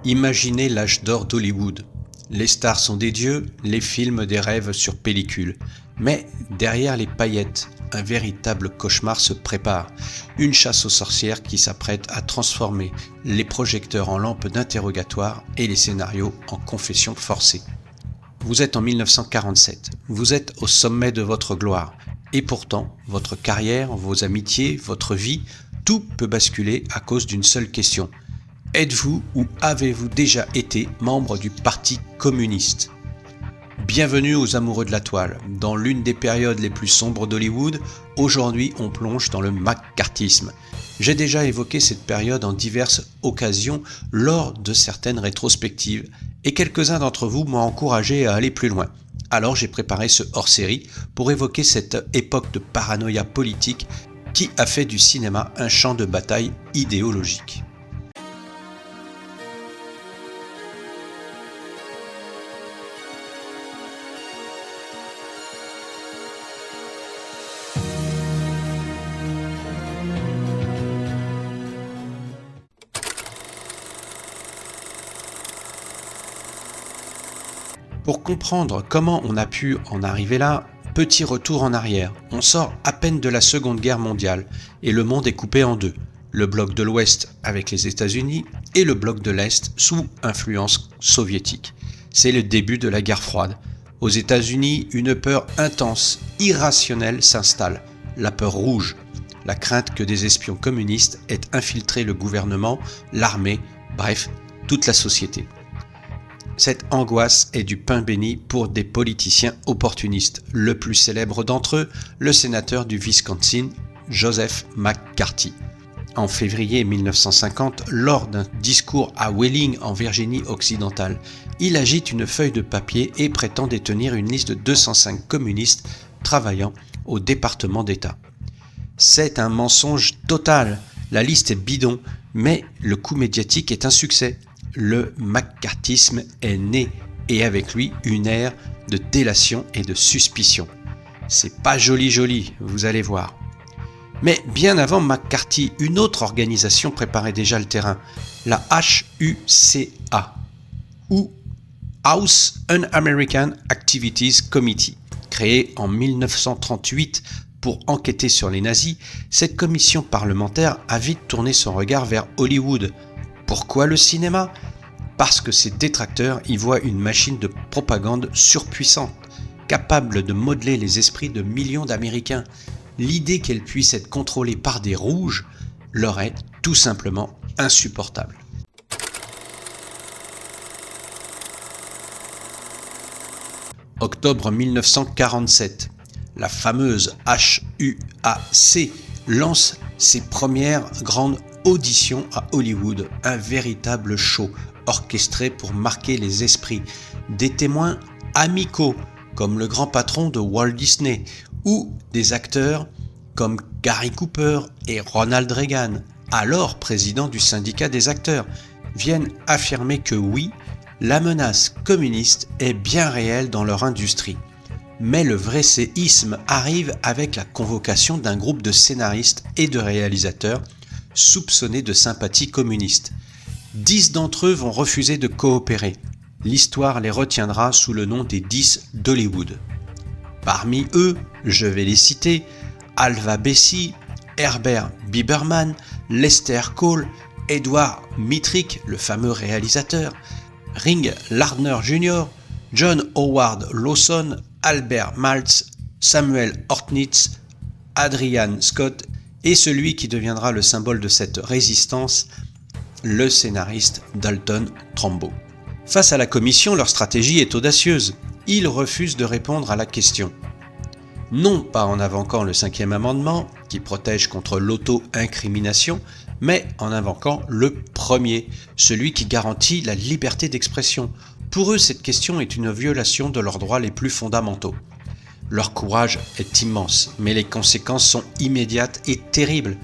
Imaginez l'âge d'or d'Hollywood. Les stars sont des dieux, les films des rêves sur pellicule. Mais derrière les paillettes, un véritable cauchemar se prépare. Une chasse aux sorcières qui s'apprête à transformer les projecteurs en lampes d'interrogatoire et les scénarios en confessions forcées. Vous êtes en 1947, vous êtes au sommet de votre gloire. Et pourtant, votre carrière, vos amitiés, votre vie, tout peut basculer à cause d'une seule question. Êtes-vous ou avez-vous déjà été membre du Parti communiste ? Bienvenue aux amoureux de la toile. Dans l'une des périodes les plus sombres d'Hollywood, aujourd'hui on plonge dans le maccarthyisme. J'ai déjà évoqué cette période en diverses occasions lors de certaines rétrospectives et quelques-uns d'entre vous m'ont encouragé à aller plus loin. Alors j'ai préparé ce hors-série pour évoquer cette époque de paranoïa politique qui a fait du cinéma un champ de bataille idéologique. Pour comprendre comment on a pu en arriver là, petit retour en arrière. On sort à peine de la Seconde Guerre mondiale et le monde est coupé en deux. Le bloc de l'Ouest avec les États-Unis et le bloc de l'Est sous influence soviétique. C'est le début de la guerre froide. Aux États-Unis, une peur intense, irrationnelle s'installe. La peur rouge. La crainte que des espions communistes aient infiltré le gouvernement, l'armée, bref, toute la société. Cette angoisse est du pain béni pour des politiciens opportunistes. Le plus célèbre d'entre eux, le sénateur du Wisconsin, Joseph McCarthy. En février 1950, lors d'un discours à Wheeling en Virginie occidentale, il agite une feuille de papier et prétend détenir une liste de 205 communistes travaillant au département d'État. C'est un mensonge total. La liste est bidon, mais le coup médiatique est un succès. Le maccarthyisme est né et avec lui une ère de délation et de suspicion. C'est pas joli, vous allez voir. Mais bien avant McCarthy, une autre organisation préparait déjà le terrain, la HUCA, ou House Un-American Activities Committee. Créée en 1938 pour enquêter sur les nazis, cette commission parlementaire a vite tourné son regard vers Hollywood. Pourquoi le cinéma ? Parce que ses détracteurs y voient une machine de propagande surpuissante, capable de modeler les esprits de millions d'Américains. L'idée qu'elle puisse être contrôlée par des rouges leur est tout simplement insupportable. Octobre 1947, la fameuse HUAC lance ses premières grandes auditions à Hollywood, un véritable show orchestré pour marquer les esprits. Des témoins amicaux comme le grand patron de Walt Disney ou des acteurs comme Gary Cooper et Ronald Reagan, alors président du syndicat des acteurs, viennent affirmer que oui, la menace communiste est bien réelle dans leur industrie. Mais le vrai séisme arrive avec la convocation d'un groupe de scénaristes et de réalisateurs soupçonnés de sympathie communiste. 10 d'entre eux vont refuser de coopérer. L'histoire les retiendra sous le nom des 10 d'Hollywood. Parmi eux, je vais les citer, Alva Bessie, Herbert Biberman, Lester Cole, Edward Mitrick, le fameux réalisateur, Ring Lardner Jr., John Howard Lawson, Albert Maltz, Samuel Hortnitz, Adrian Scott et celui qui deviendra le symbole de cette résistance, le scénariste Dalton Trumbo. Face à la commission, leur stratégie est audacieuse. Ils refusent de répondre à la question. Non pas en invoquant le 5e amendement, qui protège contre l'auto-incrimination, mais en invoquant le premier, celui qui garantit la liberté d'expression. Pour eux, cette question est une violation de leurs droits les plus fondamentaux. Leur courage est immense, mais les conséquences sont immédiates et terribles.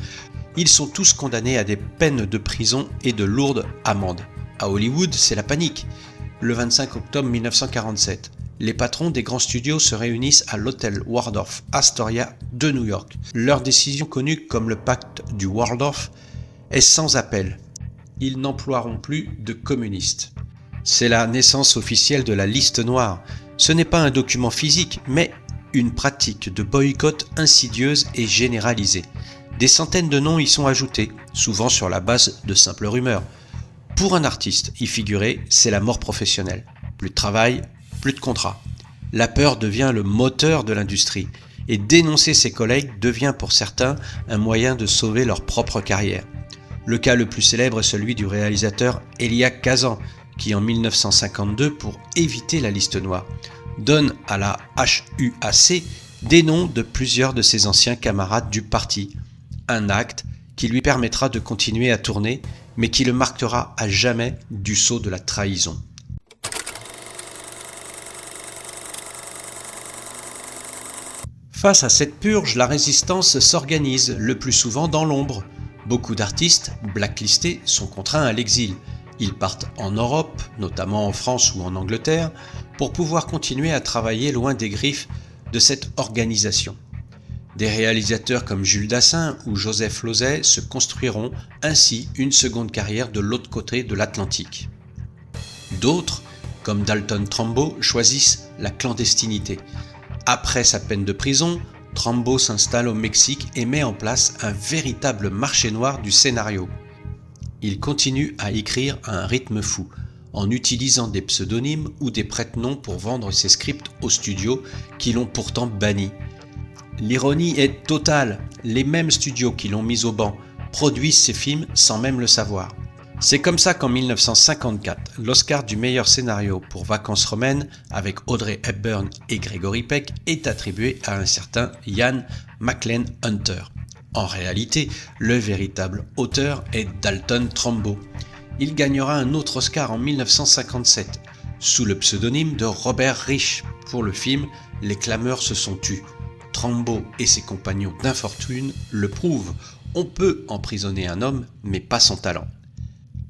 Ils sont tous condamnés à des peines de prison et de lourdes amendes. À Hollywood, c'est la panique. Le 25 octobre 1947, les patrons des grands studios se réunissent à l'hôtel Waldorf Astoria de New York. Leur décision, connue comme le pacte du Waldorf, est sans appel. ils n'emploieront plus de communistes. C'est la naissance officielle de la liste noire. Ce n'est pas un document physique, mais une pratique de boycott insidieuse et généralisée. Des centaines de noms y sont ajoutés, souvent sur la base de simples rumeurs. Pour un artiste, y figurer, c'est la mort professionnelle. Plus de travail, plus de contrat. La peur devient le moteur de l'industrie, et dénoncer ses collègues devient pour certains un moyen de sauver leur propre carrière. Le cas le plus célèbre est celui du réalisateur Elia Kazan, qui en 1952, pour éviter la liste noire, donne à la HUAC des noms de plusieurs de ses anciens camarades du parti. Un acte qui lui permettra de continuer à tourner, mais qui le marquera à jamais du sceau de la trahison. Face à cette purge, la résistance s'organise, le plus souvent dans l'ombre. Beaucoup d'artistes, blacklistés, sont contraints à l'exil. Ils partent en Europe, notamment en France ou en Angleterre, pour pouvoir continuer à travailler loin des griffes de cette organisation. Des réalisateurs comme Jules Dassin ou Joseph Losey se construiront ainsi une seconde carrière de l'autre côté de l'Atlantique. D'autres, comme Dalton Trumbo, choisissent la clandestinité. Après sa peine de prison, Trumbo s'installe au Mexique et met en place un véritable marché noir du scénario. Il continue à écrire à un rythme fou, en utilisant des pseudonymes ou des prête-noms pour vendre ses scripts aux studios qui l'ont pourtant banni. L'ironie est totale, les mêmes studios qui l'ont mis au banc produisent ses films sans même le savoir. C'est comme ça qu'en 1954, l'Oscar du meilleur scénario pour Vacances romaines avec Audrey Hepburn et Gregory Peck est attribué à un certain Ian McLean Hunter. En réalité, le véritable auteur est Dalton Trumbo. Il gagnera un autre Oscar en 1957, sous le pseudonyme de Robert Rich, pour le film Les clameurs se sont tues. Trumbo et ses compagnons d'infortune le prouvent. On peut emprisonner un homme, mais pas son talent.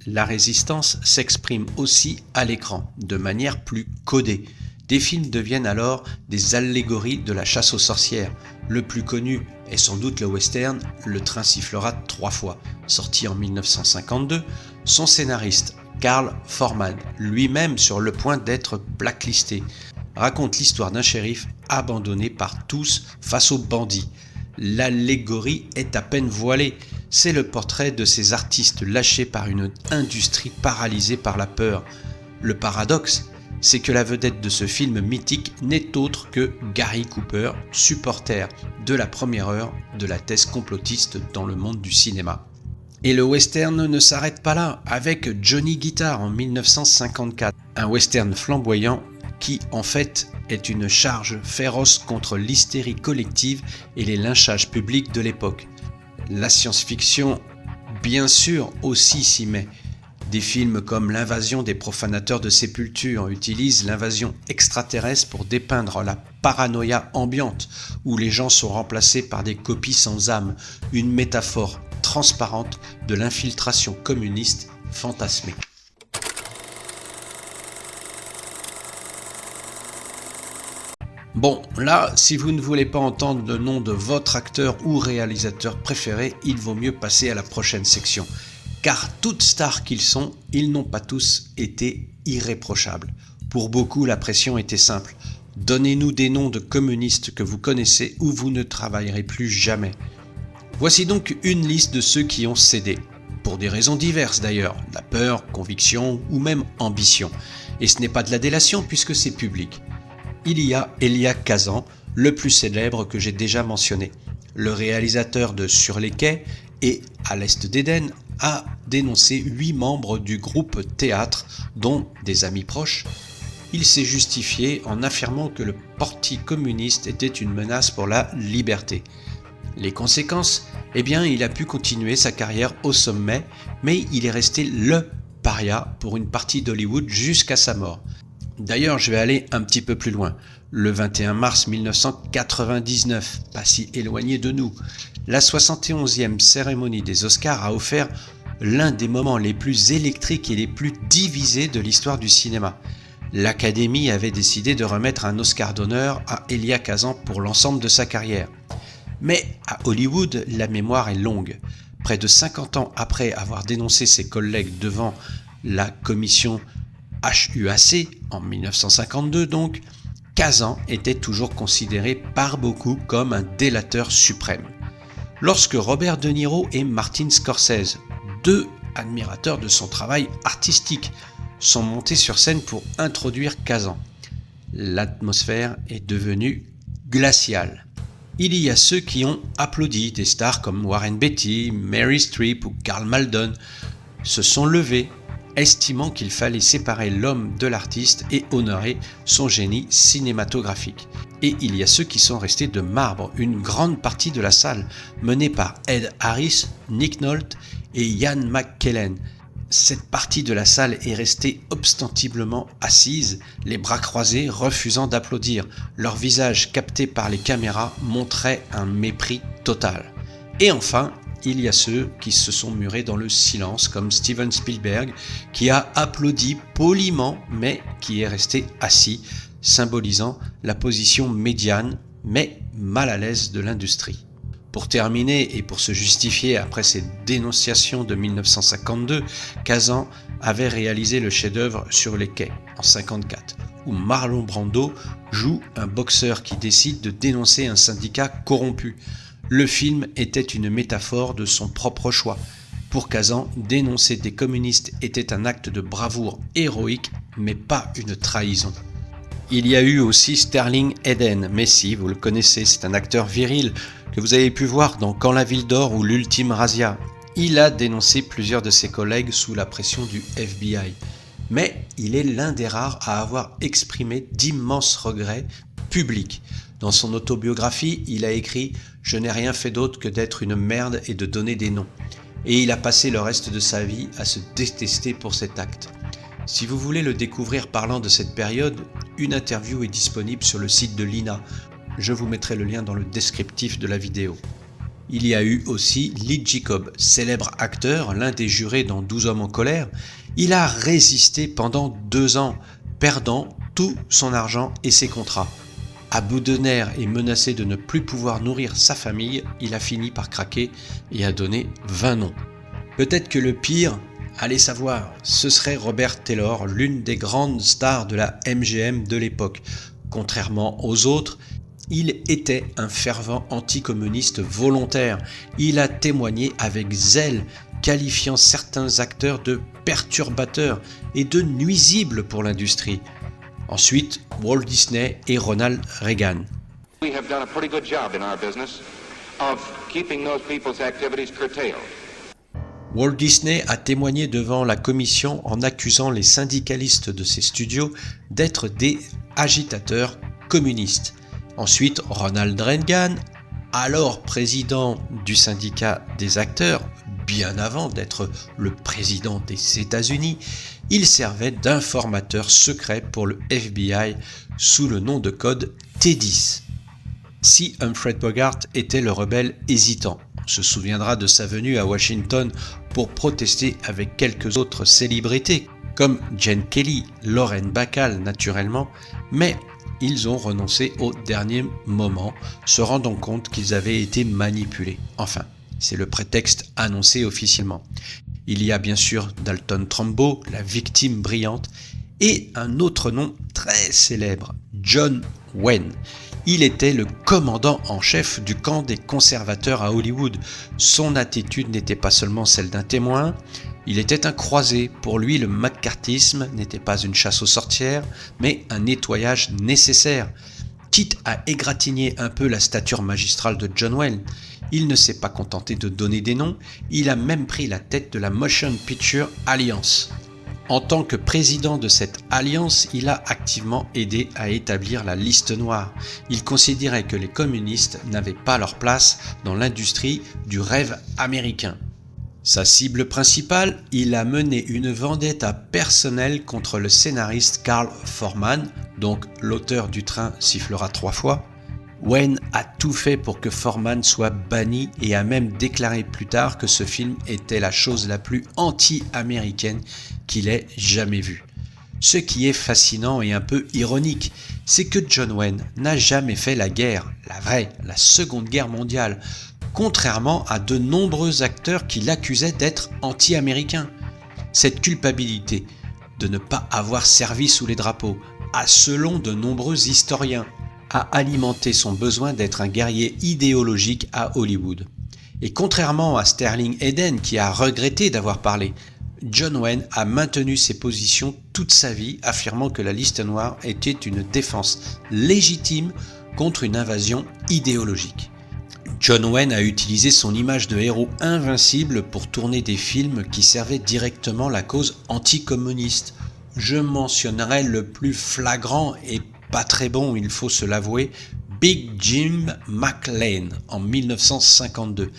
La résistance s'exprime aussi à l'écran, de manière plus codée. Des films deviennent alors des allégories de la chasse aux sorcières. Le plus connu est sans doute le western Le train sifflera 3 fois, sorti en 1952. Son scénariste, Carl Foreman, lui-même sur le point d'être blacklisté, raconte l'histoire d'un shérif abandonné par tous face aux bandits. L'allégorie est à peine voilée. C'est le portrait de ces artistes lâchés par une industrie paralysée par la peur. Le paradoxe, c'est que la vedette de ce film mythique n'est autre que Gary Cooper, supporter de la première heure de la thèse complotiste dans le monde du cinéma. Et le western ne s'arrête pas là, avec Johnny Guitar en 1954, un western flamboyant qui, en fait, est une charge féroce contre l'hystérie collective et les lynchages publics de l'époque. La science-fiction, bien sûr, aussi s'y met. Des films comme L'invasion des profanateurs de sépultures utilisent l'invasion extraterrestre pour dépeindre la paranoïa ambiante, où les gens sont remplacés par des copies sans âme, une métaphore transparente de l'infiltration communiste fantasmée. Bon, là, si vous ne voulez pas entendre le nom de votre acteur ou réalisateur préféré, il vaut mieux passer à la prochaine section. Car toutes stars qu'ils sont, ils n'ont pas tous été irréprochables. Pour beaucoup, la pression était simple. Donnez-nous des noms de communistes que vous connaissez ou vous ne travaillerez plus jamais. Voici donc une liste de ceux qui ont cédé. Pour des raisons diverses d'ailleurs, la peur, conviction ou même ambition. Et ce n'est pas de la délation puisque c'est public. Il y a Elia Kazan, le plus célèbre que j'ai déjà mentionné. Le réalisateur de Sur les quais et À l'Est d'Éden a dénoncé 8 membres du groupe Théâtre, dont des amis proches. Il s'est justifié en affirmant que le parti communiste était une menace pour la liberté. Les conséquences, eh bien, il a pu continuer sa carrière au sommet, mais il est resté le paria pour une partie d'Hollywood jusqu'à sa mort. D'ailleurs, je vais aller un petit peu plus loin. Le 21 mars 1999, pas si éloigné de nous, la 71e cérémonie des Oscars a offert l'un des moments les plus électriques et les plus divisés de l'histoire du cinéma. L'Académie avait décidé de remettre un Oscar d'honneur à Elia Kazan pour l'ensemble de sa carrière. Mais à Hollywood, la mémoire est longue. Près de 50 ans après avoir dénoncé ses collègues devant la commission HUAC, en 1952 donc, Kazan était toujours considéré par beaucoup comme un délateur suprême. Lorsque Robert De Niro et Martin Scorsese, deux admirateurs de son travail artistique, sont montés sur scène pour introduire Kazan, l'atmosphère est devenue glaciale. Il y a ceux qui ont applaudi, des stars comme Warren Beatty, Mary Streep ou Karl Malden se sont levés, estimant qu'il fallait séparer l'homme de l'artiste et honorer son génie cinématographique. Et il y a ceux qui sont restés de marbre, une grande partie de la salle, menée par Ed Harris, Nick Nolte et Ian McKellen. Cette partie de la salle est restée obstinément assise, les bras croisés, refusant d'applaudir. Leur visage capté par les caméras montrait un mépris total. Et enfin, il y a ceux qui se sont murés dans le silence, comme Steven Spielberg, qui a applaudi poliment, mais qui est resté assis, symbolisant la position médiane, mais mal à l'aise de l'industrie. Pour terminer et pour se justifier après ses dénonciations de 1952, Kazan avait réalisé le chef-d'œuvre Sur les quais en 1954, où Marlon Brando joue un boxeur qui décide de dénoncer un syndicat corrompu. Le film était une métaphore de son propre choix. Pour Kazan, dénoncer des communistes était un acte de bravoure héroïque, mais pas une trahison. Il y a eu aussi Sterling Hayden, Messi, vous le connaissez, c'est un acteur viril que vous avez pu voir dans Quand la ville dort ou L'ultime razzia. Il a dénoncé plusieurs de ses collègues sous la pression du FBI. Mais il est l'un des rares à avoir exprimé d'immenses regrets publics. Dans son autobiographie, il a écrit « Je n'ai rien fait d'autre que d'être une merde et de donner des noms ». Et il a passé le reste de sa vie à se détester pour cet acte. Si vous voulez le découvrir parlant de cette période, une interview est disponible sur le site de l'INA. Je vous mettrai le lien dans le descriptif de la vidéo. Il y a eu aussi Lee Jacob, célèbre acteur, l'un des jurés dans 12 hommes en colère. Il a résisté pendant 2 ans, perdant tout son argent et ses contrats. À bout de nerfs et menacé de ne plus pouvoir nourrir sa famille, il a fini par craquer et a donné 20 noms. Peut-être que le pire, allez savoir, ce serait Robert Taylor, l'une des grandes stars de la MGM de l'époque. Contrairement aux autres, il était un fervent anticommuniste volontaire. Il a témoigné avec zèle, qualifiant certains acteurs de perturbateurs et de nuisibles pour l'industrie. Ensuite, Walt Disney et Ronald Reagan. We have done a pretty good job in our business of keeping those people's activities curtailed. Walt Disney a témoigné devant la commission en accusant les syndicalistes de ses studios d'être des agitateurs communistes. Ensuite, Ronald Reagan, alors président du syndicat des acteurs, bien avant d'être le président des États-Unis, il servait d'informateur secret pour le FBI sous le nom de code T10. Si Humphrey Bogart était le rebelle hésitant, on se souviendra de sa venue à Washington pour protester avec quelques autres célébrités, comme Gene Kelly, Lauren Bacall naturellement, mais ils ont renoncé au dernier moment, se rendant compte qu'ils avaient été manipulés. Enfin, c'est le prétexte annoncé officiellement. Il y a bien sûr Dalton Trumbo, la victime brillante, et un autre nom très célèbre, John Wayne. Il était le commandant en chef du camp des conservateurs à Hollywood. Son attitude n'était pas seulement celle d'un témoin, il était un croisé. Pour lui, le maccarthyisme n'était pas une chasse aux sorcières, mais un nettoyage nécessaire. Quitte à égratigner un peu la stature magistrale de John Wayne, il ne s'est pas contenté de donner des noms, il a même pris la tête de la Motion Picture Alliance. En tant que président de cette alliance, il a activement aidé à établir la liste noire. Il considérait que les communistes n'avaient pas leur place dans l'industrie du rêve américain. Sa cible principale, il a mené une vendetta personnelle contre le scénariste Carl Foreman, donc l'auteur du Train sifflera 3 fois. Wayne a tout fait pour que Foreman soit banni et a même déclaré plus tard que ce film était la chose la plus anti-américaine qu'il ait jamais vue. Ce qui est fascinant et un peu ironique, c'est que John Wayne n'a jamais fait la guerre, la vraie, la Seconde Guerre mondiale. contrairement à de nombreux acteurs qui l'accusaient d'être anti-américain. Cette culpabilité de ne pas avoir servi sous les drapeaux a, selon de nombreux historiens, alimenté son besoin d'être un guerrier idéologique à Hollywood. Et contrairement à Sterling Hayden qui a regretté d'avoir parlé, John Wayne a maintenu ses positions toute sa vie, affirmant que la liste noire était une défense légitime contre une invasion idéologique. John Wayne a utilisé son image de héros invincible pour tourner des films qui servaient directement la cause anticommuniste. Je mentionnerai le plus flagrant et pas très bon, il faut se l'avouer, Big Jim McLean en 1952.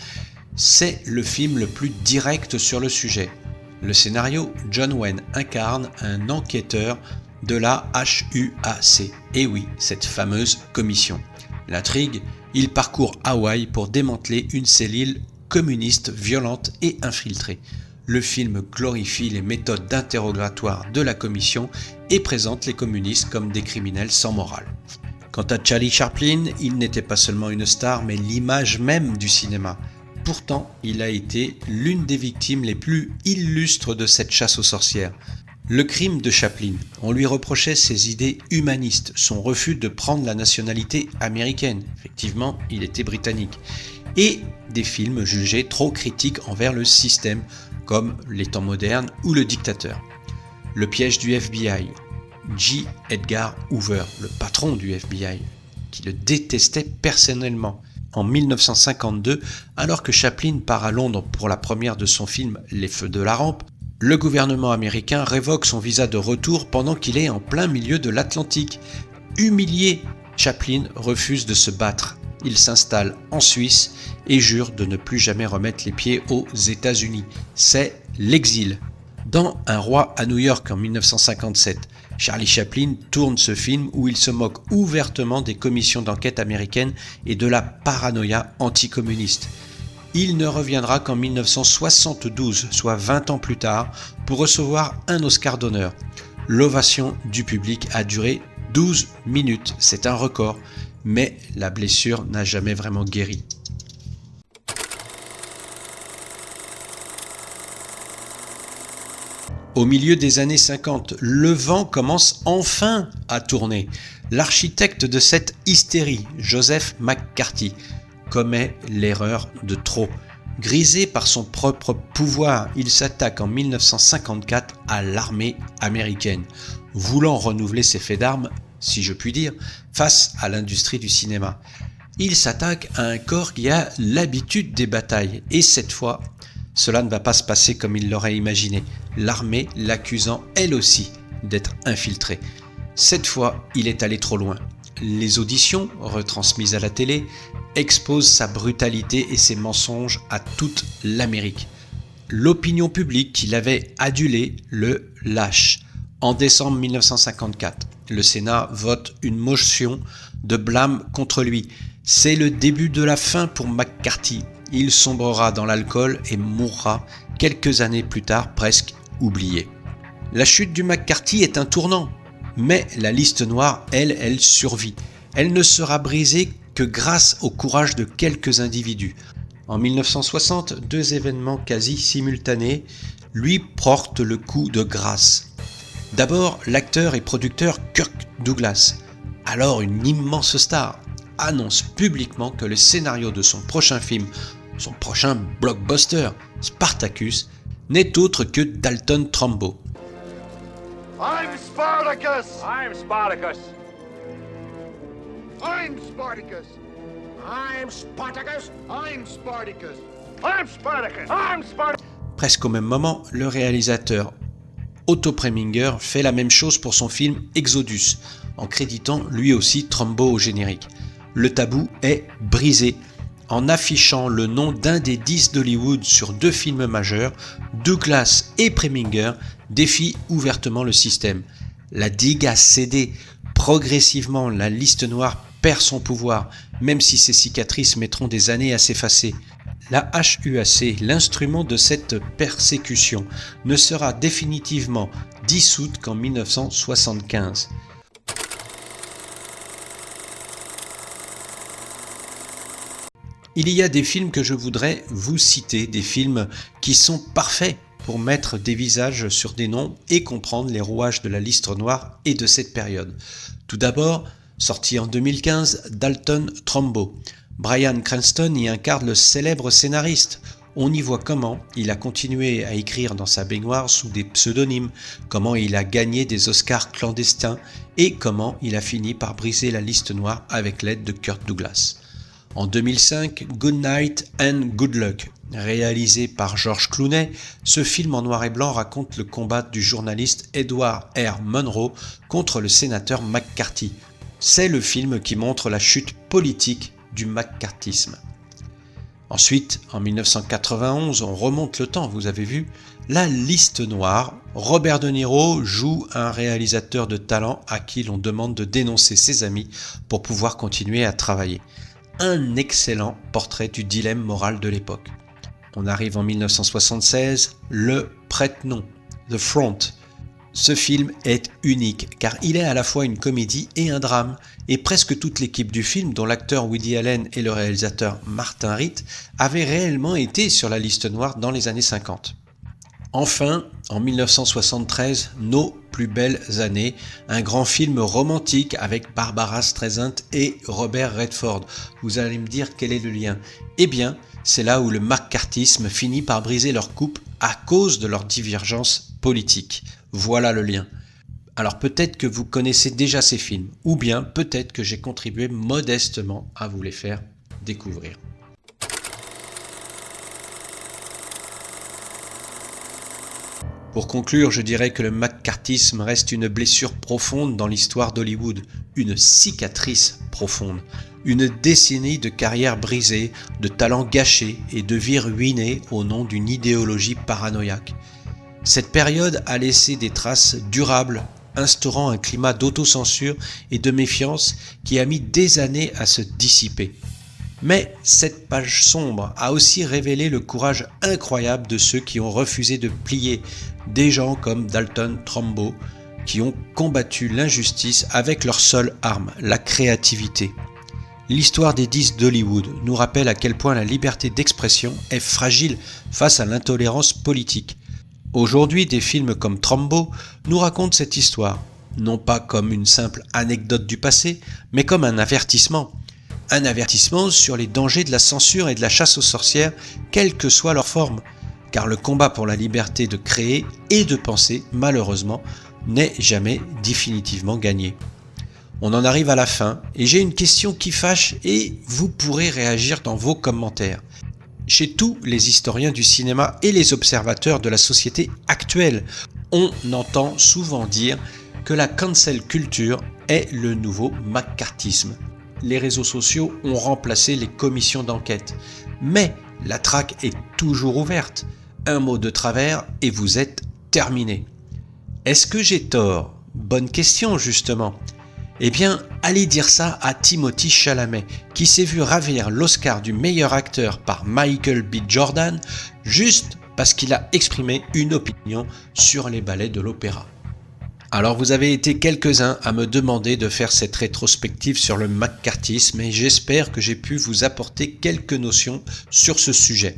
C'est le film le plus direct sur le sujet. Le scénario, John Wayne incarne un enquêteur de la HUAC. Et oui, cette fameuse commission. L'intrigue, il parcourt Hawaï pour démanteler une cellule communiste violente et infiltrée. Le film glorifie les méthodes d'interrogatoire de la commission et présente les communistes comme des criminels sans morale. Quant à Charlie Chaplin, il n'était pas seulement une star, mais l'image même du cinéma. Pourtant, il a été l'une des victimes les plus illustres de cette chasse aux sorcières. Le crime de Chaplin, on lui reprochait ses idées humanistes, son refus de prendre la nationalité américaine, effectivement il était britannique, et des films jugés trop critiques envers le système, comme Les Temps modernes ou Le Dictateur. Le piège du FBI, J. Edgar Hoover, le patron du FBI, qui le détestait personnellement. En 1952, alors que Chaplin part à Londres pour la première de son film Les Feux de la Rampe, le gouvernement américain révoque son visa de retour pendant qu'il est en plein milieu de l'Atlantique. Humilié, Chaplin refuse de se battre. Il s'installe en Suisse et jure de ne plus jamais remettre les pieds aux États-Unis. C'est l'exil. Dans Un roi à New York en 1957, Charlie Chaplin tourne ce film où il se moque ouvertement des commissions d'enquête américaines et de la paranoïa anticommuniste. Il ne reviendra qu'en 1972, soit 20 ans plus tard, pour recevoir un Oscar d'honneur. L'ovation du public a duré 12 minutes, c'est un record, mais la blessure n'a jamais vraiment guéri. Au milieu des années 50, le vent commence enfin à tourner. L'architecte de cette hystérie, Joseph McCarthy, commet l'erreur de trop. Grisé par son propre pouvoir, il s'attaque en 1954 à l'armée américaine, voulant renouveler ses faits d'armes, si je puis dire, face à l'industrie du cinéma. Il s'attaque à un corps qui a l'habitude des batailles, et cette fois, cela ne va pas se passer comme il l'aurait imaginé, l'armée l'accusant elle aussi d'être infiltrée. Cette fois, il est allé trop loin. Les auditions, retransmises à la télé, exposent sa brutalité et ses mensonges à toute l'Amérique. L'opinion publique qui l'avait adulé le lâche. En décembre 1954, le Sénat vote une motion de blâme contre lui. C'est le début de la fin pour McCarthy. Il sombrera dans l'alcool et mourra quelques années plus tard, presque oublié. La chute du McCarthy est un tournant, mais la liste noire, elle survit. Elle ne sera brisée que grâce au courage de quelques individus. En 1960, deux événements quasi simultanés lui portent le coup de grâce. D'abord, l'acteur et producteur Kirk Douglas, alors une immense star, annonce publiquement que le scénario de son prochain film, son prochain blockbuster, Spartacus, n'est autre que Dalton Trumbo. I'm Spartacus! I'm Spartacus. I'm Spartacus! I'm Spartacus. I'm Spartacus! I'm Spartacus. I'm Spartacus. Presque au même moment, le réalisateur Otto Preminger fait la même chose pour son film Exodus, en créditant lui aussi Trumbo au générique. Le tabou est brisé. En affichant le nom d'un des 10 d'Hollywood sur deux films majeurs, Douglas et Preminger défient ouvertement le système. La digue a cédé. Progressivement, la liste noire perd son pouvoir, même si ses cicatrices mettront des années à s'effacer. La HUAC, l'instrument de cette persécution, ne sera définitivement dissoute qu'en 1975. Il y a des films que je voudrais vous citer, des films qui sont parfaits pour mettre des visages sur des noms et comprendre les rouages de la liste noire et de cette période. Tout d'abord, sorti en 2015, Dalton Trumbo. Bryan Cranston y incarne le célèbre scénariste. On y voit comment il a continué à écrire dans sa baignoire sous des pseudonymes, comment il a gagné des Oscars clandestins et comment il a fini par briser la liste noire avec l'aide de Kirk Douglas. En 2005, Good Night and Good Luck. Réalisé par George Clooney, ce film en noir et blanc raconte le combat du journaliste Edward R. Murrow contre le sénateur McCarthy. C'est le film qui montre la chute politique du McCarthyisme. Ensuite, en 1991, on remonte le temps, vous avez vu, La Liste Noire. Robert De Niro joue un réalisateur de talent à qui l'on demande de dénoncer ses amis pour pouvoir continuer à travailler. Un excellent portrait du dilemme moral de l'époque. On arrive en 1976, Le Prête-Nom, The Front. Ce film est unique car il est à la fois une comédie et un drame, et presque toute l'équipe du film, dont l'acteur Woody Allen et le réalisateur Martin Ritt, avaient réellement été sur la liste noire dans les années 50. Enfin, en 1973, Nos plus belles années, un grand film romantique avec Barbara Streisand et Robert Redford. Vous allez me dire quel est le lien ? Eh bien, c'est là où le McCarthyisme finit par briser leur couple à cause de leurs divergences politiques. Voilà le lien. Alors peut-être que vous connaissez déjà ces films, ou bien peut-être que j'ai contribué modestement à vous les faire découvrir. Pour conclure, je dirais que le McCarthyisme reste une blessure profonde dans l'histoire d'Hollywood, une cicatrice profonde, une décennie de carrière brisée, de talents gâchés et de vies ruinées au nom d'une idéologie paranoïaque. Cette période a laissé des traces durables, instaurant un climat d'autocensure et de méfiance qui a mis des années à se dissiper. Mais cette page sombre a aussi révélé le courage incroyable de ceux qui ont refusé de plier, des gens comme Dalton Trumbo, qui ont combattu l'injustice avec leur seule arme, la créativité. L'histoire des 10 d'Hollywood nous rappelle à quel point la liberté d'expression est fragile face à l'intolérance politique. Aujourd'hui, des films comme Trumbo nous racontent cette histoire, non pas comme une simple anecdote du passé, mais comme un avertissement. Un avertissement sur les dangers de la censure et de la chasse aux sorcières, quelle que soit leur forme, car le combat pour la liberté de créer et de penser, malheureusement, n'est jamais définitivement gagné. On en arrive à la fin, et j'ai une question qui fâche et vous pourrez réagir dans vos commentaires. Chez tous les historiens du cinéma et les observateurs de la société actuelle, on entend souvent dire que la cancel culture est le nouveau McCarthyisme. Les réseaux sociaux ont remplacé les commissions d'enquête, mais la traque est toujours ouverte. Un mot de travers et vous êtes terminé. Est-ce que j'ai tort ? Bonne question justement. Eh bien, allez dire ça à Timothée Chalamet, qui s'est vu ravir l'Oscar du meilleur acteur par Michael B. Jordan, juste parce qu'il a exprimé une opinion sur les ballets de l'opéra. Alors vous avez été quelques-uns à me demander de faire cette rétrospective sur le McCarthyisme et j'espère que j'ai pu vous apporter quelques notions sur ce sujet.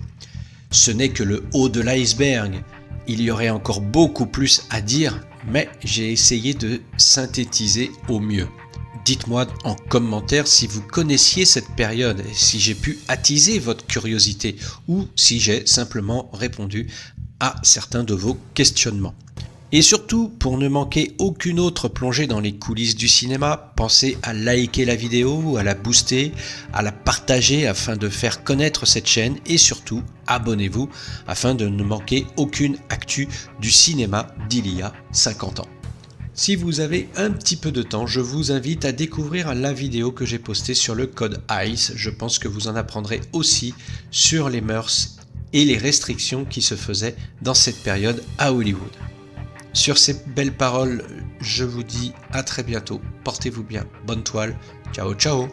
Ce n'est que le haut de l'iceberg. Il y aurait encore beaucoup plus à dire, mais j'ai essayé de synthétiser au mieux. Dites-moi en commentaire si vous connaissiez cette période, et si j'ai pu attiser votre curiosité ou si j'ai simplement répondu à certains de vos questionnements. Et surtout, pour ne manquer aucune autre plongée dans les coulisses du cinéma, pensez à liker la vidéo, à la booster, à la partager afin de faire connaître cette chaîne et surtout, abonnez-vous afin de ne manquer aucune actu du cinéma d'il y a 50 ans. Si vous avez un petit peu de temps, je vous invite à découvrir la vidéo que j'ai postée sur le code ICE. Je pense que vous en apprendrez aussi sur les mœurs et les restrictions qui se faisaient dans cette période à Hollywood. Sur ces belles paroles, je vous dis à très bientôt. Portez-vous bien. Bonne toile. Ciao, ciao.